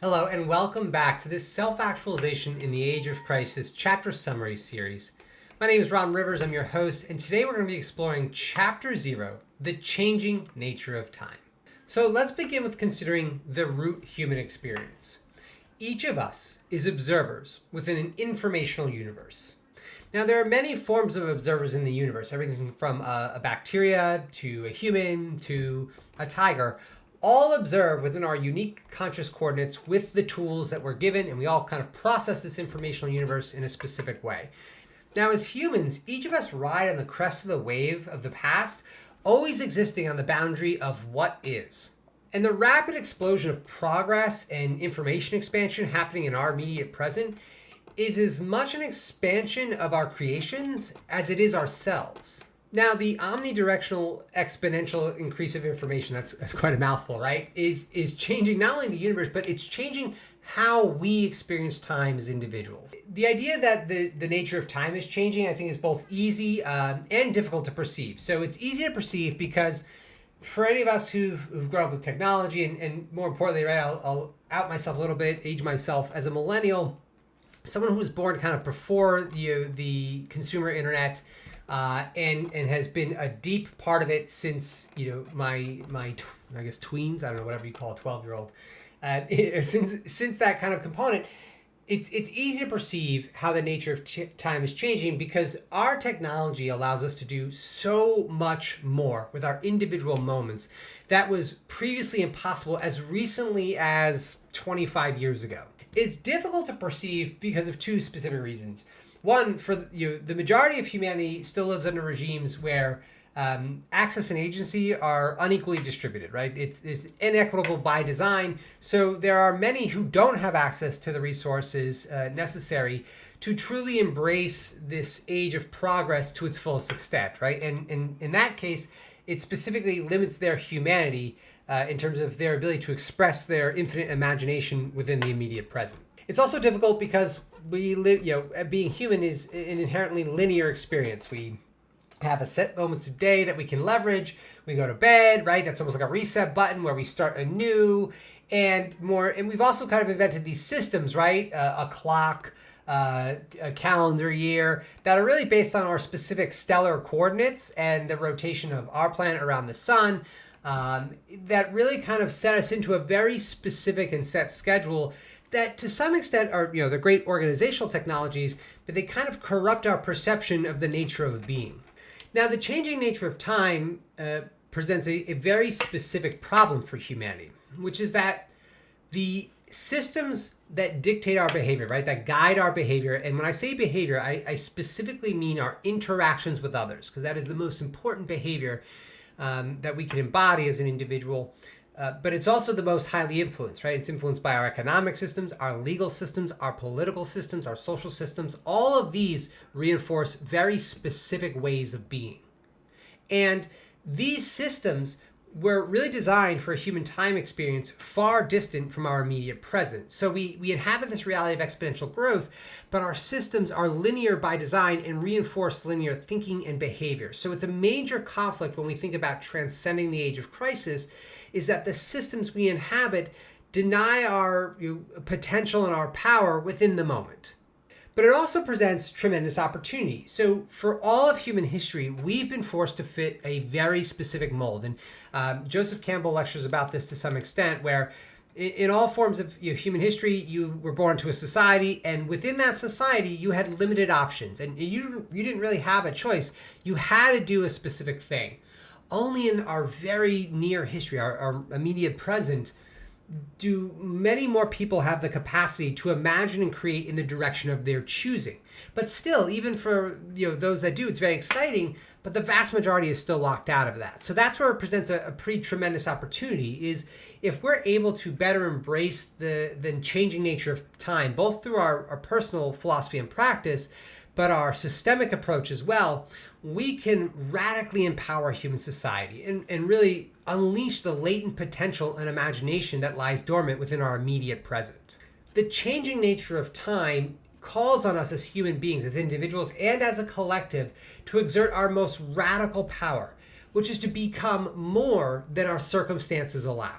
Hello and welcome back to this Self-Actualization in the Age of Crisis chapter summary series. My name is Ron Rivers, I'm your host, and today we're going to be exploring Chapter 0, The Changing Nature of Time. So let's begin with considering the root human experience. Each of us is observers within an informational universe. Now, there are many forms of observers in the universe, everything from a bacteria to a human to a tiger, all observe within our unique conscious coordinates with the tools that we're given, and we all kind of process this informational universe in a specific way. Now, as humans, each of us ride on the crest of the wave of the past, always existing on the boundary of what is. And the rapid explosion of progress and information expansion happening in our immediate present is as much an expansion of our creations as it is ourselves. Now, the omnidirectional exponential increase of information, that's quite a mouthful, right, is changing not only the universe, but it's changing how we experience time as individuals. The idea that the nature of time is changing, I think, is both easy and difficult to perceive. So it's easy to perceive because for any of us who've grown up with technology, and more importantly, right, I'll out myself a little bit, age myself as a millennial, someone who was born kind of before the consumer internet, and has been a deep part of it since my I guess tweens, I don't know, whatever you call a 12-year-old, since that kind of component. It's easy to perceive how the nature of time is changing because our technology allows us to do so much more with our individual moments that was previously impossible as recently as 25 years ago. It's difficult to perceive because of two specific reasons. One, for the majority of humanity still lives under regimes where access and agency are unequally distributed, right? It's inequitable by design. So there are many who don't have access to the resources necessary to truly embrace this age of progress to its fullest extent, right? And in that case, it specifically limits their humanity in terms of their ability to express their infinite imagination within the immediate present. It's also difficult because we live, being human is an inherently linear experience. We have a set moments of day that we can leverage. We go to bed, right? That's almost like a reset button where we start anew and more. And we've also kind of invented these systems, right? A clock, a calendar year that are really based on our specific stellar coordinates and the rotation of our planet around the sun, that really kind of set us into a very specific and set schedule that to some extent are, they're great organizational technologies, but they kind of corrupt our perception of the nature of being. Now, the changing nature of time presents a very specific problem for humanity, which is that the systems that dictate our behavior, right, that guide our behavior, and when I say behavior, I specifically mean our interactions with others, because that is the most important behavior that we can embody as an individual. But it's also the most highly influenced, right? It's influenced by our economic systems, our legal systems, our political systems, our social systems. All of these reinforce very specific ways of being. And these systems were really designed for a human time experience far distant from our immediate present. So we inhabit this reality of exponential growth, but our systems are linear by design and reinforce linear thinking and behavior. So it's a major conflict when we think about transcending the age of crisis, is that the systems we inhabit deny our potential and our power within the moment. But it also presents tremendous opportunity. So for all of human history, we've been forced to fit a very specific mold. And Joseph Campbell lectures about this to some extent, where in all forms of human history, you were born to a society, and within that society, you had limited options. And you didn't really have a choice. You had to do a specific thing. Only in our very near history, our immediate present, do many more people have the capacity to imagine and create in the direction of their choosing. But still, even for those that do, it's very exciting, but the vast majority is still locked out of that. So that's where it presents a pretty tremendous opportunity, is if we're able to better embrace the changing nature of time, both through our personal philosophy and practice, but our systemic approach as well, we can radically empower human society and really unleash the latent potential and imagination that lies dormant within our immediate present. The changing nature of time calls on us as human beings, as individuals, and as a collective to exert our most radical power, which is to become more than our circumstances allow.